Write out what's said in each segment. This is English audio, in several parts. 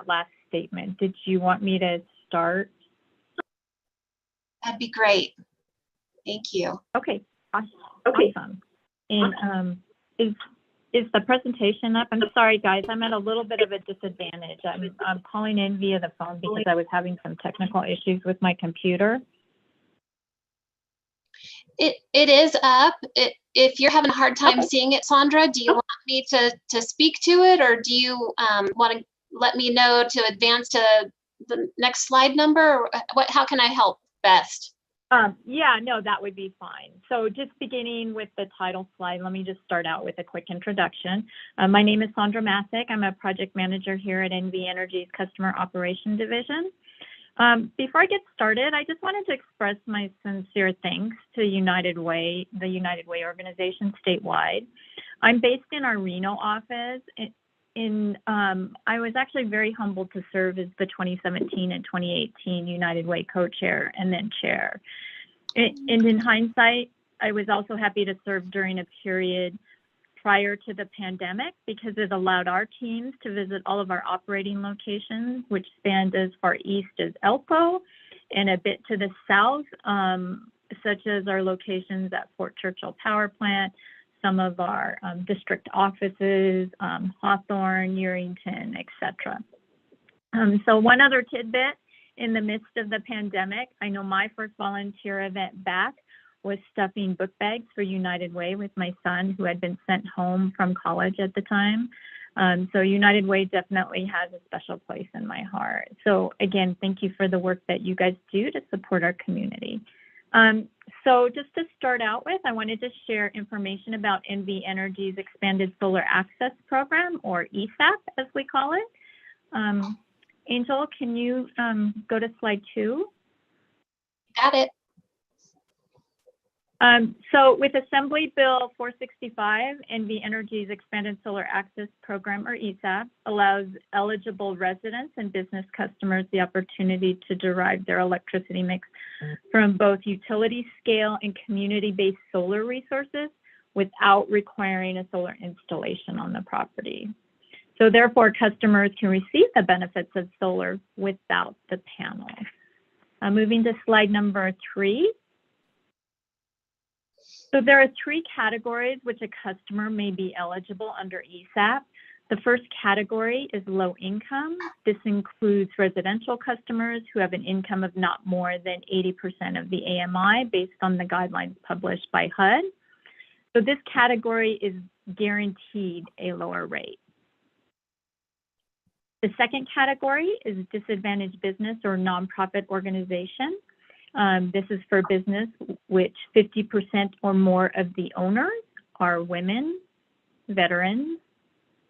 last statement. Did you want me to start? That'd be great. Thank you. Okay, awesome. And is the presentation up? I'm sorry, guys. I'm at a little bit of a disadvantage. I'm calling in via the phone because I was having some technical issues with my computer. It is up. If you're having a hard time seeing it, Sandra, do you want me to speak to it, or do you want to let me know to advance to the next slide number? Or how can I help best? Yeah, no, that would be fine. So just beginning with the title slide, let me just start out with a quick introduction. My name is Sandra Masick. I'm a project manager here at NV Energy's Customer Operations Division. Before I get started, I just wanted to express my sincere thanks to United Way, the United Way organization statewide. I'm based in our Reno office. I was actually very humbled to serve as the 2017 and 2018 United Way co-chair and then chair. And in hindsight, I was also happy to serve during a period prior to the pandemic because it allowed our teams to visit all of our operating locations, which spanned as far east as Elko and a bit to the south, such as our locations at Fort Churchill Power Plant, some of our district offices, Hawthorne, Yerington, etc. So one other tidbit, in the midst of the pandemic, I know my first volunteer event back was stuffing book bags for United Way with my son, who had been sent home from college at the time. So United Way definitely has a special place in my heart. So again, thank you for the work that you guys do to support our community. So just to start out with, I wanted to share information about NV Energy's Expanded Solar Access Program, or ESAP as we call it. Angel, can you go to slide 2? Got it. So with Assembly Bill 465, NV Energy's Expanded Solar Access Program, or ESAP, allows eligible residents and business customers the opportunity to derive their electricity mix from both utility scale and community-based solar resources without requiring a solar installation on the property. So therefore, customers can receive the benefits of solar without the panels. Moving to slide number 3. So there are 3 categories which a customer may be eligible under ESAP. The first category is low income. This includes residential customers who have an income of not more than 80% of the AMI based on the guidelines published by HUD. So this category is guaranteed a lower rate. The second category is disadvantaged business or nonprofit organization. This is for business which 50% or more of the owners are women, veterans,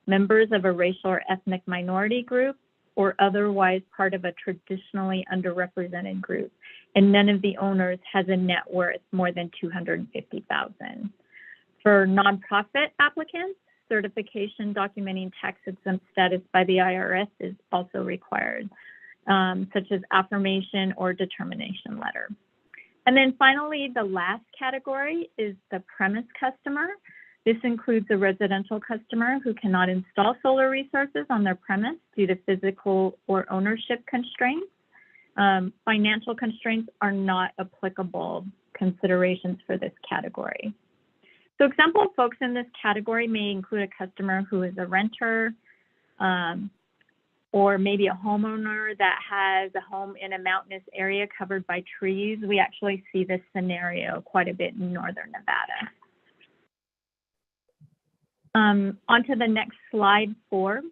members of a racial or ethnic minority group, or otherwise part of a traditionally underrepresented group, and none of the owners has a net worth more than $250,000. For nonprofit applicants, certification documenting tax-exempt status by the IRS is also required, such as affirmation or determination letter. And then finally, the last category is the premise customer. This includes a residential customer who cannot install solar resources on their premise due to physical or ownership constraints. Financial constraints are not applicable considerations for this category. So example folks in this category may include a customer who is a renter, or maybe a homeowner that has a home in a mountainous area covered by trees. We actually see this scenario quite a bit in northern Nevada. On to the next slide 4.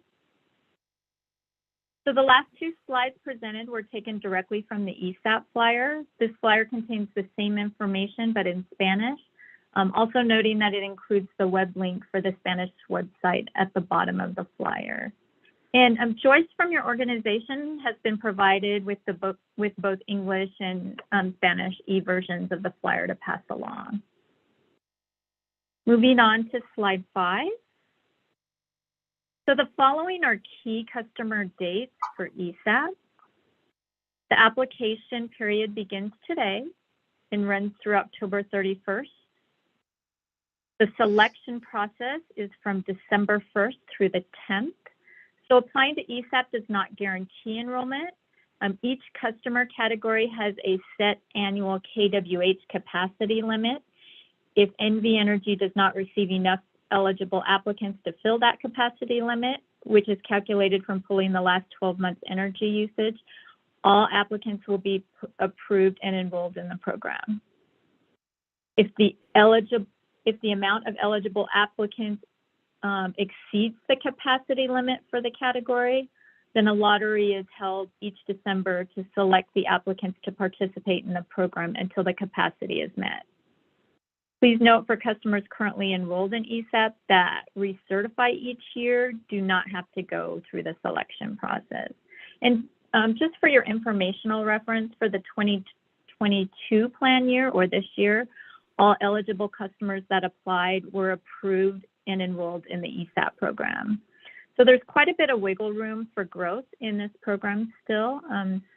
So the last 2 slides presented were taken directly from the ESAP flyer. This flyer contains the same information, but in Spanish. Also noting that it includes the web link for the Spanish website at the bottom of the flyer. And Joyce from your organization has been provided with the book with both English and Spanish e-versions of the flyer to pass along. Moving on to slide 5. So the following are key customer dates for ESAP. The application period begins today and runs through October 31st. The selection process is from December 1st through the 10th. So applying to ESAP does not guarantee enrollment. Each customer category has a set annual kWh capacity limit. If NV Energy does not receive enough eligible applicants to fill that capacity limit, which is calculated from pulling the last 12 months energy usage, all applicants will be approved and enrolled in the program. If the amount of eligible applicants exceeds the capacity limit for the category, then a lottery is held each December to select the applicants to participate in the program until the capacity is met. Please note for customers currently enrolled in ESAP that recertify each year do not have to go through the selection process. And just for your informational reference, for the 2022 plan year or this year, all eligible customers that applied were approved and enrolled in the ESAP program. So there's quite a bit of wiggle room for growth in this program still.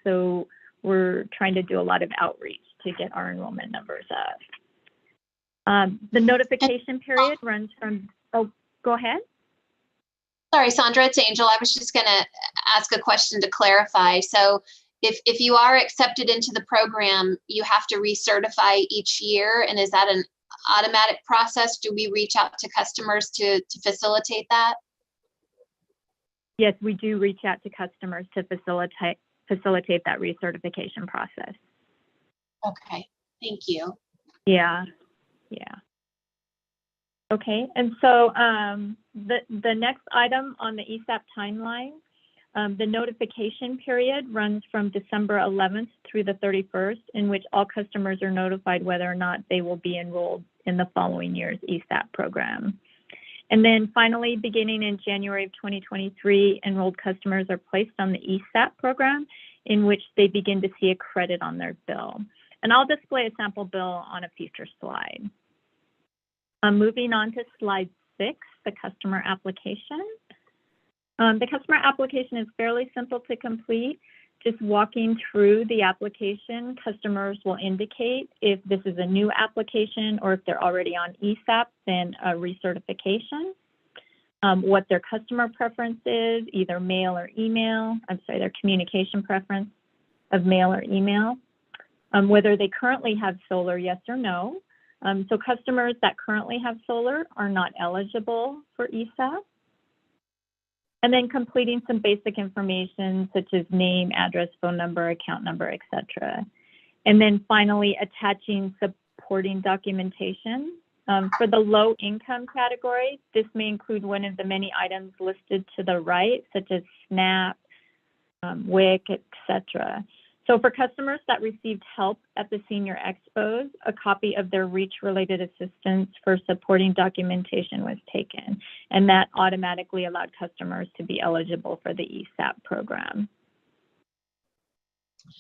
So we're trying to do a lot of outreach to get our enrollment numbers up. The notification period runs from, oh, go ahead. Sorry, Sandra, it's Angel. I was just going to ask a question to clarify. So if you are accepted into the program, you have to recertify each year. And is that an automatic process? Do we reach out to customers to facilitate that? Yes, we do reach out to customers to facilitate that recertification process. Okay, thank you. Yeah. Okay, and so the next item on the ESAP timeline, the notification period runs from December 11th through the 31st, in which all customers are notified whether or not they will be enrolled in the following year's ESAP program. And then finally, beginning in January of 2023, enrolled customers are placed on the ESAP program, in which they begin to see a credit on their bill. And I'll display a sample bill on a future slide. Moving on to slide 6, the customer application. The customer application is fairly simple to complete. Just walking through the application, customers will indicate if this is a new application or if they're already on ESAP, then a recertification. What their customer preference is, either mail or email. Their communication preference of mail or email. Whether they currently have solar, yes or no. So customers that currently have solar are not eligible for ESAP. And then completing some basic information such as name, address, phone number, account number, etc. And then finally attaching supporting documentation. For the low income category, this may include one of the many items listed to the right, such as SNAP, WIC, etc. So for customers that received help at the Senior Expos, a copy of their REACH-related assistance for supporting documentation was taken, and that automatically allowed customers to be eligible for the ESAP program.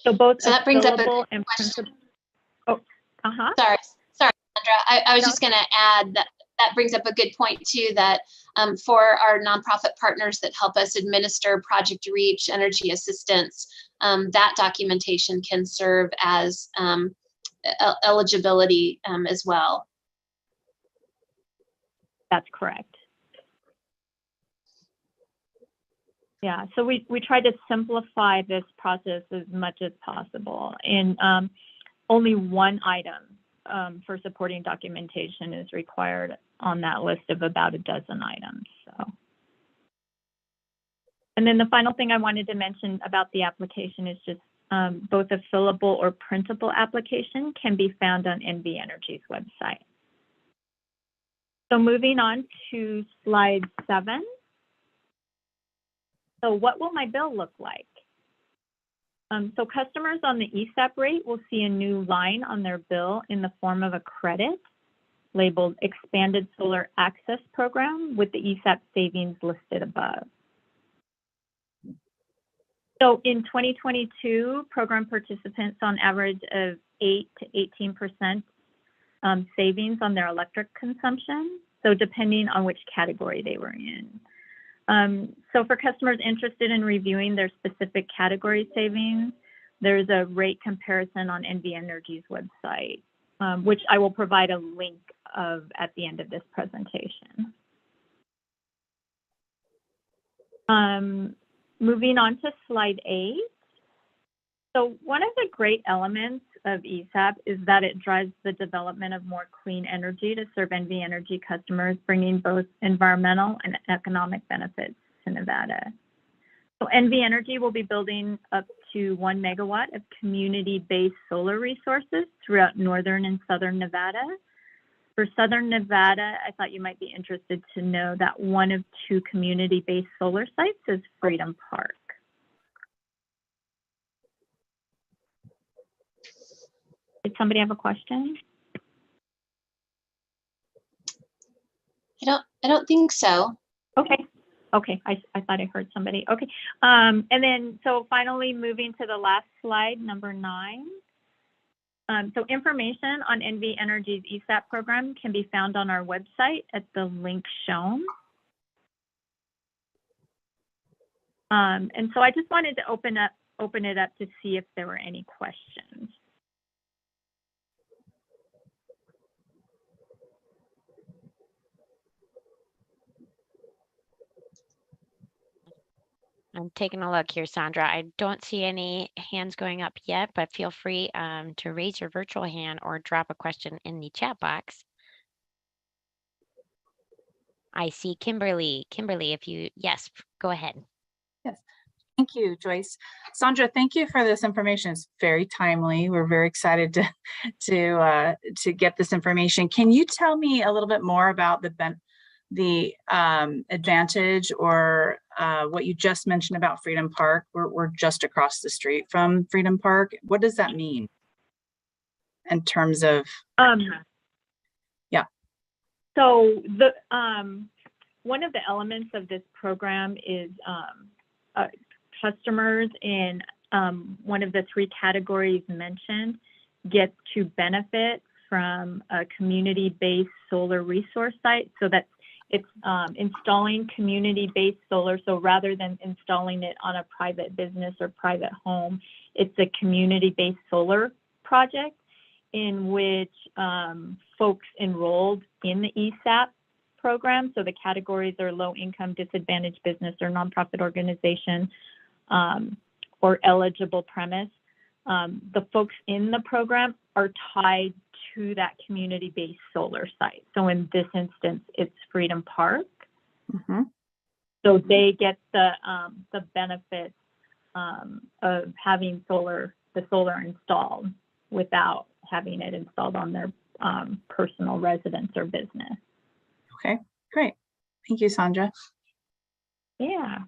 So both that brings up a and question. Sorry, Sandra. I was just going to add that brings up a good point too, that for our nonprofit partners that help us administer Project REACH energy assistance, that documentation can serve as eligibility as well. That's correct. Yeah, so we try to simplify this process as much as possible. And only one item for supporting documentation is required on that list of about a dozen items. So. And then the final thing I wanted to mention about the application is just both a fillable or printable application can be found on NV Energy's website. So moving on to slide 7. So what will my bill look like? So customers on the ESAP rate will see a new line on their bill in the form of a credit labeled Expanded Solar Access Program with the ESAP savings listed above. So in 2022, program participants on average of 8 to 18% savings on their electric consumption, so depending on which category they were in. So for customers interested in reviewing their specific category savings, there's a rate comparison on NV Energy's website, which I will provide a link of at the end of this presentation. Moving on to slide 8. So one of the great elements of ESAP is that it drives the development of more clean energy to serve NV Energy customers, bringing both environmental and economic benefits to Nevada. So NV Energy will be building up to 1 megawatt of community-based solar resources throughout northern and southern Nevada. For southern Nevada, I thought you might be interested to know that one of 2 community-based solar sites is Freedom Park. Did somebody have a question? I don't think so. Okay. Okay, I thought I heard somebody. Okay, and then so finally moving to the last slide, number 9. So information on NV Energy's ESAP program can be found on our website at the link shown. And so I just wanted to open it up to see if there were any questions. I'm taking a look here, Sandra. I don't see any hands going up yet, but feel free to raise your virtual hand or drop a question in the chat box. I see Kimberly. Kimberly, if you, yes, go ahead. Yes, thank you, Joyce. Sandra, thank you for this information. It's very timely. We're very excited to get this information. Can you tell me a little bit more about the advantage or what you just mentioned about Freedom Park? We're just across the street from Freedom Park. What does that mean in terms of? Yeah. So the one of the elements of this program is customers in one of the 3 categories mentioned get to benefit from a community-based solar resource site. So that's it's installing community-based solar. So rather than installing it on a private business or private home, it's a community-based solar project in which folks enrolled in the ESAP program. So the categories are low income, disadvantaged business or nonprofit organization or eligible premise. The folks in the program are tied to that community-based solar site. So in this instance, it's Freedom Park. Mm-hmm. So they get the benefits of having the solar installed without having it installed on their personal residence or business. Okay, great. Thank you, Sandra. Yeah.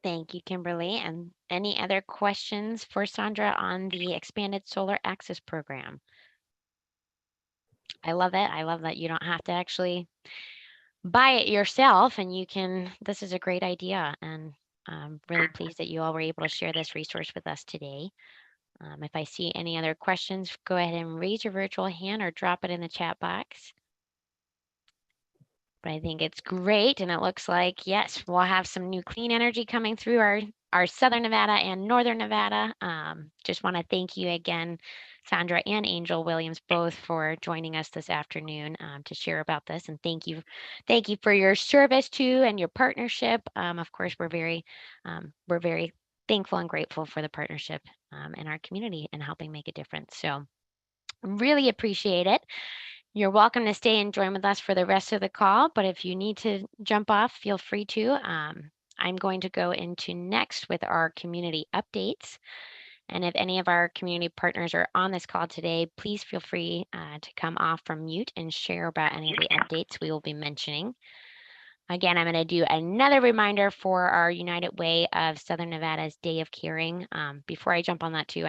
Thank you, Kimberly. And any other questions for Sandra on the Expanded Solar Access Program? I love it. I love that you don't have to actually buy it yourself, and you can, this is a great idea. And I'm really pleased that you all were able to share this resource with us today. If I see any other questions, go ahead and raise your virtual hand or drop it in the chat box. But I think it's great, and it looks like, yes, we'll have some new clean energy coming through our Southern Nevada and Northern Nevada. Just want to thank you again, Sandra and Angel Williams, both for joining us this afternoon to share about this. And thank you for your service too and your partnership. Of course, we're very thankful and grateful for the partnership in our community and helping make a difference. So really appreciate it. You're welcome to stay and join with us for the rest of the call, but if you need to jump off, feel free to. I'm going to go into next with our community updates. And if any of our community partners are on this call today, please feel free to come off from mute and share about any of the updates we will be mentioning. Again, I'm going to do another reminder for our United Way of Southern Nevada's Day of Caring. Before I jump on that too,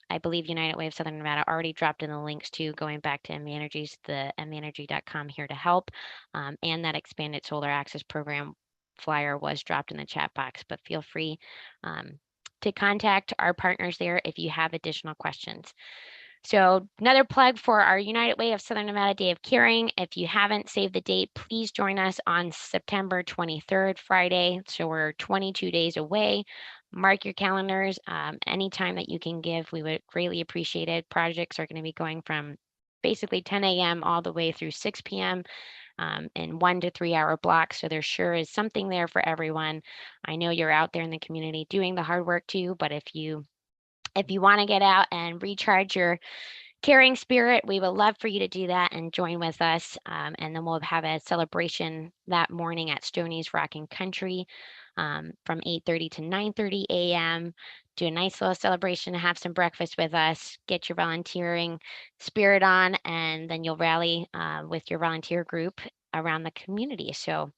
I believe United Way of Southern Nevada already dropped in the links to going back to NV Energy's, the nvenergy.com here to help, and that Expanded Solar Access Program flyer was dropped in the chat box, but feel free to contact our partners there if you have additional questions. So another plug for our United Way of Southern Nevada Day of Caring. If you haven't saved the date, please join us on September 23rd, Friday. So we're 22 days away. Mark your calendars. Anytime that you can give, we would greatly appreciate it. Projects are going to be going from basically 10 a.m. all the way through 6 p.m. In 1 to 3 hour blocks. So there sure is something there for everyone. I know you're out there in the community doing the hard work too, but if you want to get out and recharge your caring spirit, we would love for you to do that and join with us. And then we'll have a celebration that morning at Stoney's Rockin' Country from 8:30 to 9:30 a.m. Do a nice little celebration, have some breakfast with us, get your volunteering spirit on, and then you'll rally with your volunteer group around the community. So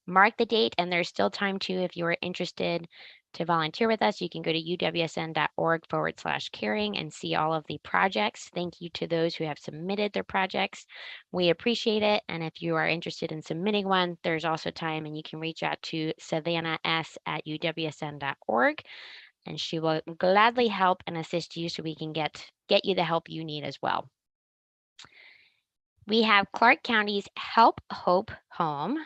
mark the date, and there's still time too if you are interested to volunteer with us. You can go to uwsn.org/caring and see all of the projects. Thank you to those who have submitted their projects. We appreciate it. And if you are interested in submitting one, there's also time, and you can reach out to Savannah S at uwsn.org, and she will gladly help and assist you so we can get you the help you need as well. We have Clark County's Help Hope Home.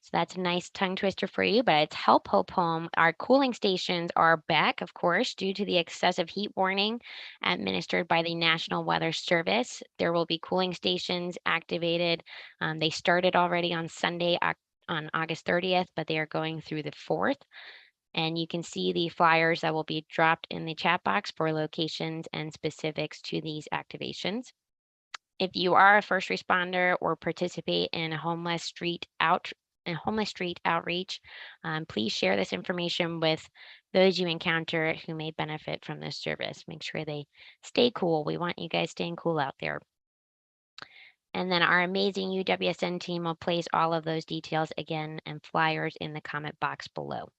So that's a nice tongue twister for you, but it's Help Hope Home. Our cooling stations are back, of course, due to the excessive heat warning administered by the National Weather Service. There will be cooling stations activated. They started already on Sunday, on August 30th, but they are going through the 4th. And you can see the flyers that will be dropped in the chat box for locations and specifics to these activations. If you are a first responder or participate in a homeless street outreach, please share this information with those you encounter who may benefit from this service. Make sure they stay cool. We want you guys staying cool out there. And then our amazing UWSN team will place all of those details again and flyers in the comment box below.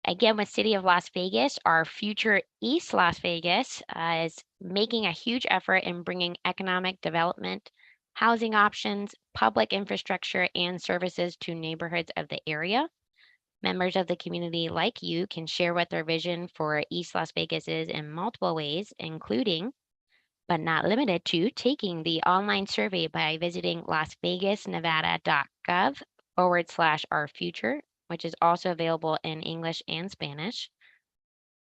Again, with City of Las Vegas, our future East Las Vegas is making a huge effort in bringing economic development, housing options, public infrastructure, and services to neighborhoods of the area. Members of the community like you can share what their vision for East Las Vegas is in multiple ways, including, but not limited to, taking the online survey by visiting lasvegasnevada.gov/our-future, which is also available in English and Spanish.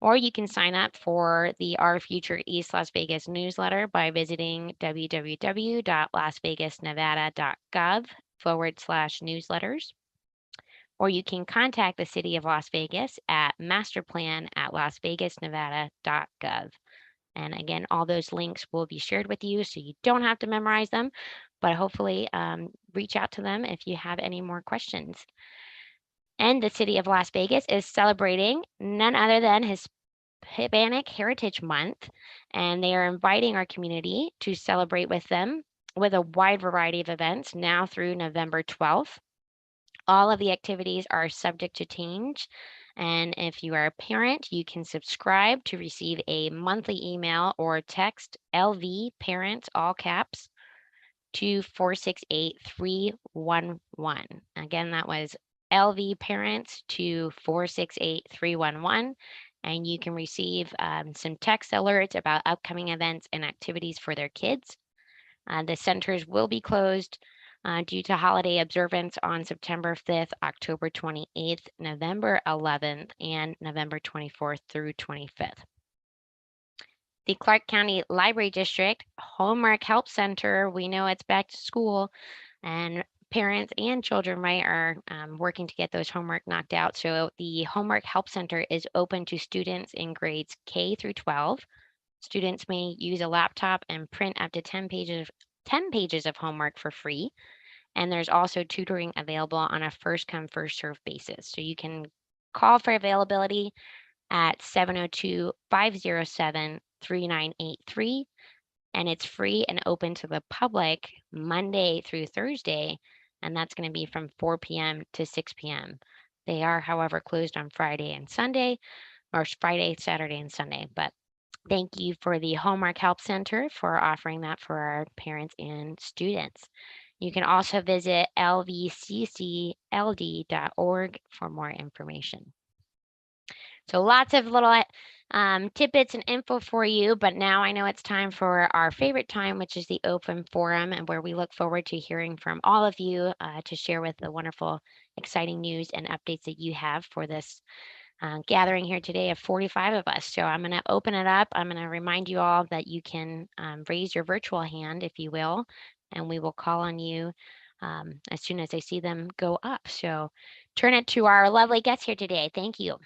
Or you can sign up for the Our Future East Las Vegas newsletter by visiting www.lasvegasnevada.gov/newsletters. Or you can contact the City of Las Vegas at masterplan@lasvegasnevada.gov. And again, all those links will be shared with you, so you don't have to memorize them, but hopefully reach out to them if you have any more questions. And the City of Las Vegas is celebrating none other than Hispanic Heritage Month, and they are inviting our community to celebrate with them with a wide variety of events now through November 12th. All of the activities are subject to change, and if you are a parent, you can subscribe to receive a monthly email or text LV Parents, all caps, to 468-311. Again, that was LV Parents to 468-311, and you can receive some text alerts about upcoming events and activities for their kids. The centers will be closed due to holiday observance on September 5th, October 28th, November 11th, and November 24th through 25th. The Clark County Library District Homework Help Center, we know it's back to school, and parents and children, right, are working to get those homework knocked out. So the Homework Help Center is open to students in grades K through 12. Students may use a laptop and print up to 10 pages of homework for free. And there's also tutoring available on a first come, first served basis. So you can call for availability at 702-507-3983. And it's free and open to the public Monday through Thursday. And that's going to be from 4 p.m. to 6 p.m. They are, however, closed on Friday and Sunday, or Friday, Saturday, and Sunday. But thank you for the Homework Help Center for offering that for our parents and students. You can also visit lvccld.org for more information. So lots of little tidbits and info for you, but now I know it's time for our favorite time, which is the open forum, and where we look forward to hearing from all of you to share with the wonderful, exciting news and updates that you have for this gathering here today of 45 of us. So I'm going to open it up. I'm going to remind you all that you can raise your virtual hand, if you will, and we will call on you as soon as I see them go up. So turn it to our lovely guests here today. Thank you.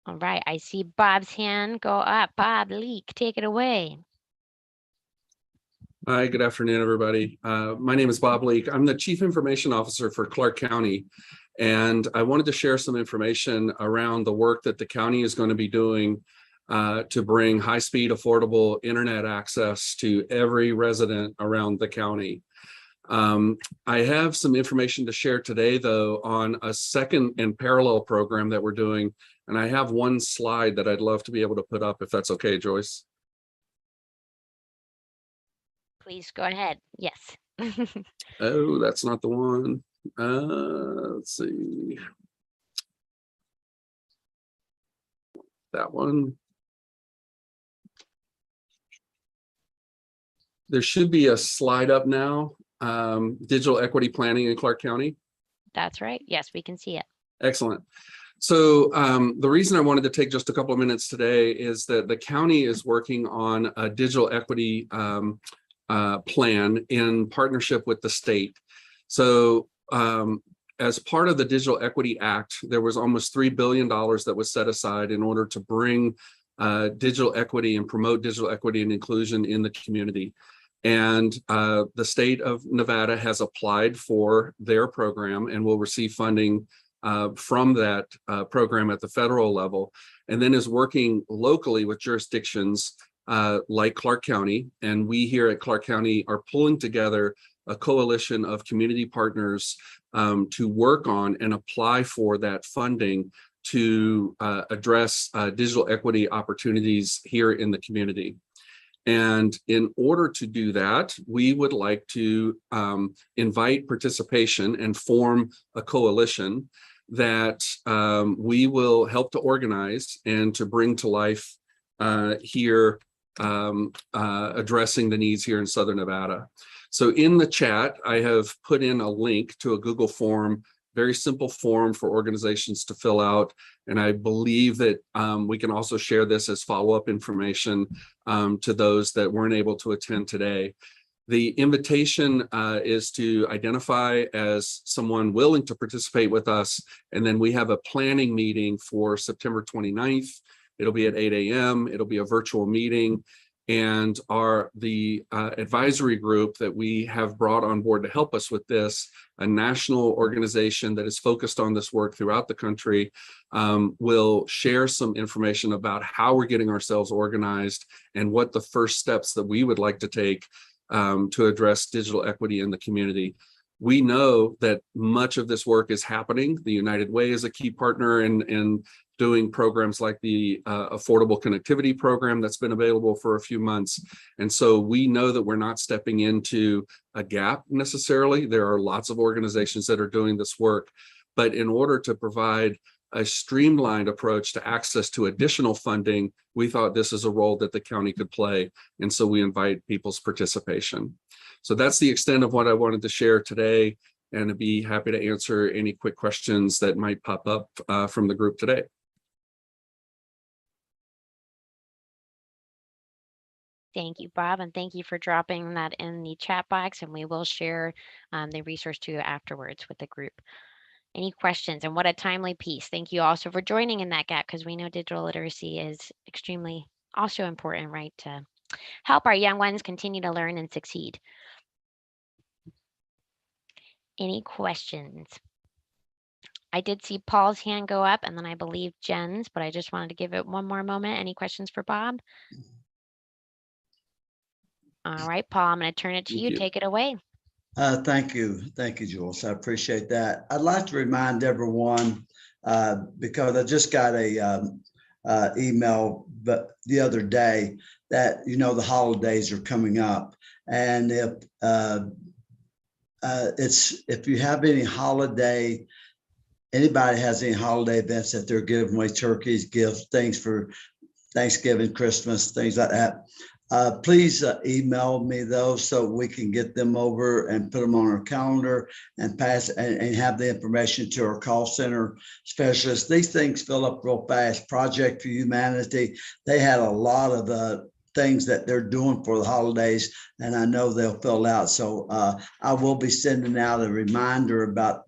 All right, I see Bob's hand go up. Bob Leake, take it away. Hi, good afternoon, everybody. My name is Bob Leake. I'm the Chief Information Officer for Clark County, and I wanted to share some information around the work that the county is going to be doing to bring high-speed, affordable internet access to every resident around the county. I have some information to share today, though, on a second and parallel program that we're doing, and I have one slide that I'd love to be able to put up, if that's okay, Joyce. Please go ahead. Yes. Oh, that's not the one. Let's see. That one. There should be a slide up now. Digital equity planning in Clark County. That's right. Yes, we can see it. Excellent. So the reason I wanted to take just a couple of minutes today is that the county is working on a digital equity plan in partnership with the state. So as part of the Digital Equity Act, there was almost $3 billion that was set aside in order to bring digital equity and promote digital equity and inclusion in the community. And the state of Nevada has applied for their program and will receive funding from that program at the federal level, and then is working locally with jurisdictions like Clark County. And we here at Clark County are pulling together a coalition of community partners to work on and apply for that funding to address digital equity opportunities here in the community. And in order to do that, we would like to invite participation and form a coalition that we will help to organize and to bring to life here, addressing the needs here in Southern Nevada. So in the chat, I have put in a link to a Google form, very simple form for organizations to fill out. And I believe that we can also share this as follow-up information to those that weren't able to attend today. The invitation is to identify as someone willing to participate with us. And then we have a planning meeting for September 29th. It'll be at 8 a.m. It'll be a virtual meeting. And the advisory group that we have brought on board to help us with this, a national organization that is focused on this work throughout the country, will share some information about how we're getting ourselves organized and what the first steps that we would like to take to address digital equity in the community. We know that much of this work is happening. The United Way is a key partner in doing programs like the Affordable Connectivity Program that's been available for a few months. And so we know that we're not stepping into a gap necessarily. There are lots of organizations that are doing this work. But in order to provide a streamlined approach to access to additional funding, we thought this is a role that the county could play. And so we invite people's participation. So that's the extent of what I wanted to share today, and I'd be happy to answer any quick questions that might pop up from the group today. Thank you, Bob, and thank you for dropping that in the chat box, and we will share the resource to you afterwards with the group. Any questions? And what a timely piece. Thank you also for joining in that gap, because we know digital literacy is extremely also important, right, to help our young ones continue to learn and succeed. Any questions? I did see Paul's hand go up, and then I believe Jen's, but I just wanted to give it one more moment. Any questions for Bob? All right, Paul, I'm going to turn it to you. Take it away. Thank you, Joyce. I appreciate that. I'd like to remind everyone, because I just got a email the other day that, you know, the holidays are coming up, and if you have any anybody has any holiday events that they're giving away turkeys, gifts, things for Thanksgiving, Christmas, things like that, Please email me those so we can get them over and put them on our calendar and pass and have the information to our call center specialists. These things fill up real fast. Project for Humanity, they had a lot of things that they're doing for the holidays, and I know they'll fill out. So I will be sending out a reminder about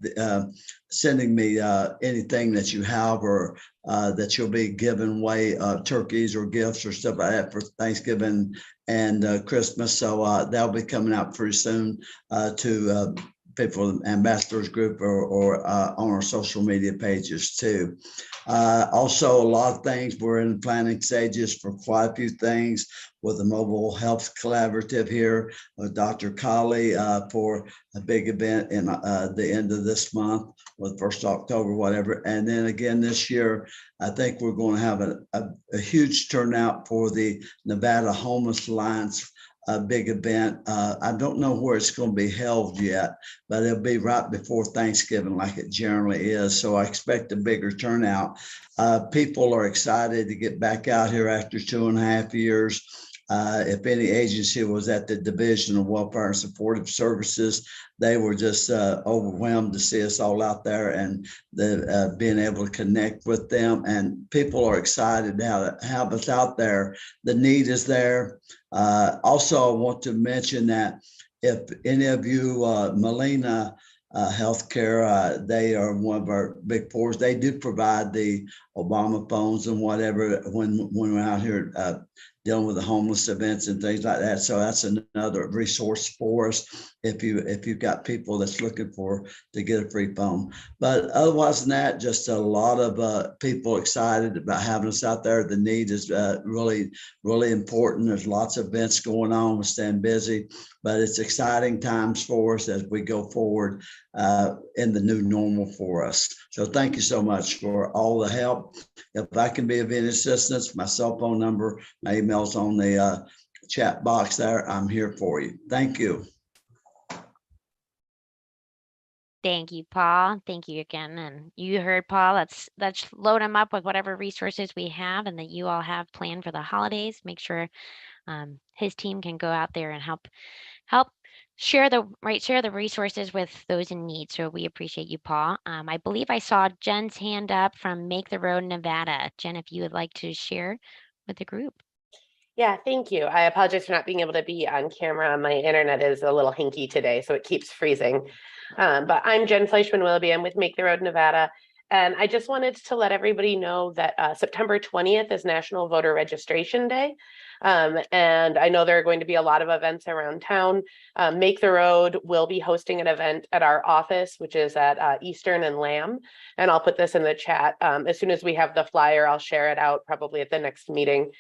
sending me anything that you have or that you'll be giving away turkeys or gifts or stuff like that for Thanksgiving and Christmas. So that'll be coming out pretty soon to people, ambassadors group or on our social media pages too. Also, a lot of things we're in planning stages for quite a few things with the Mobile Health Collaborative here with Dr. Colley for a big event in the end of this month or the 1st of October, whatever. And then again this year, I think we're going to have a huge turnout for the Nevada Homeless Alliance big event. I don't know where it's going to be held yet, but it'll be right before Thanksgiving like it generally is. So I expect a bigger turnout. People are excited to get back out here after 2.5 years. If any agency was at the Division of Welfare and Supportive Services, they were just overwhelmed to see us all out there and being able to connect with them. And people are excited now to have us out there. The need is there. Also, I want to mention that if any of you, Molina Healthcare, they are one of our big fours. They do provide the Obama phones and whatever when we're out here dealing with the homeless events and things like that. So that's another resource for us if you've got people that's looking to get a free phone. But otherwise than that, just a lot of people excited about having us out there. The need is really, really important. There's lots of events going on. We're staying busy, but it's exciting times for us as we go forward in the new normal for us. So thank you so much for all the help. If I can be of any assistance, my cell phone number, my email's on the chat box there. I'm here for you. Thank you. Thank you, Paul. Thank you again. And you heard Paul. Let's load him up with whatever resources we have and that you all have planned for the holidays. Make sure his team can go out there and help share the resources with those in need. So we appreciate you, Paul. I believe I saw Jen's hand up from Make the Road Nevada. Jen, if you would like to share with the group. Yeah, thank you. I apologize for not being able to be on camera. My internet is a little hinky today, so it keeps freezing. But I'm Jen Fleischman-Willoughby. I'm with Make the Road Nevada. And I just wanted to let everybody know that September 20th is National Voter Registration Day. And I know there are going to be a lot of events around town. Make the Road will be hosting an event at our office, which is at Eastern and Lamb. And I'll put this in the chat. As soon as we have the flyer, I'll share it out probably at the next meeting.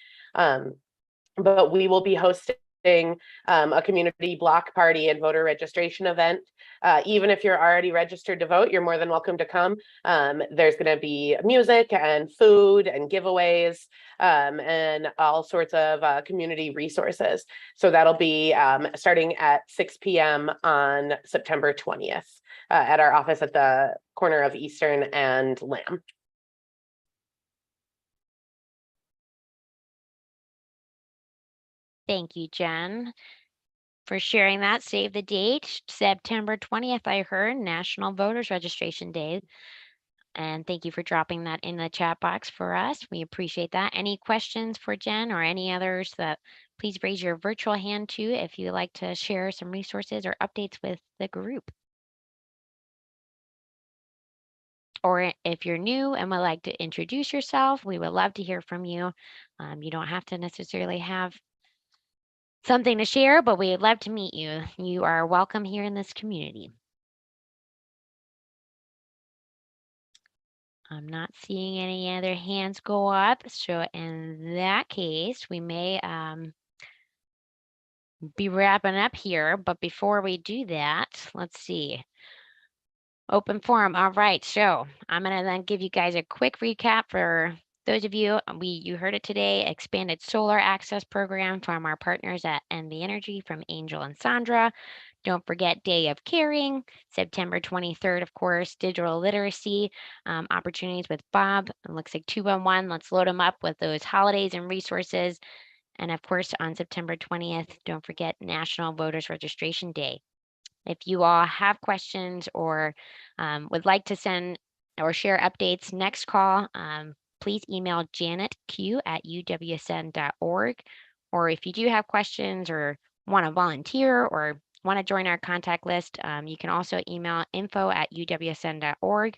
But we will be hosting a community block party and voter registration event. Even if you're already registered to vote, you're more than welcome to come. There's going to be music and food and giveaways and all sorts of community resources. So that'll be starting at 6 p.m. on September 20th at our office at the corner of Eastern and Lamb. Thank you, Jen, for sharing that. Save the date, September 20th, I heard, National Voters Registration Day. And thank you for dropping that in the chat box for us. We appreciate that. Any questions for Jen or any others that please raise your virtual hand too if you'd like to share some resources or updates with the group. Or if you're new and would like to introduce yourself, we would love to hear from you. You don't have to necessarily have something to share, but we'd love to meet you. You are welcome here in this community. I'm not seeing any other hands go up. So in that case, we may be wrapping up here. But before we do that, let's see. Open forum. All right. So I'm going to then give you guys a quick recap for those of you, you heard it today, expanded solar access program from our partners at NV Energy from Angel and Sandra. Don't forget Day of Caring, September 23rd, of course, digital literacy opportunities with Bob. It looks like 211. Let's load them up with those holidays and resources And of course, on September 20th, don't forget National Voters Registration Day. If you all have questions or would like to send or share updates next call, please email janetq@uwsn.org. Or if you do have questions or want to volunteer or want to join our contact list, you can also email info@uwsn.org.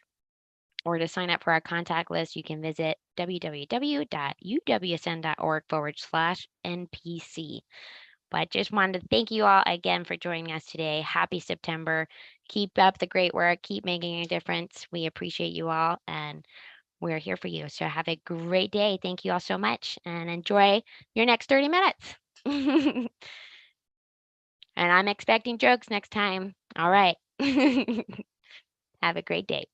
Or to sign up for our contact list, you can visit www.uwsn.org/NPC. But just wanted to thank you all again for joining us today. Happy September. Keep up the great work. Keep making a difference. We appreciate you all and we're here for you. So have a great day. Thank you all so much and enjoy your next 30 minutes. And I'm expecting jokes next time. All right. Have a great day.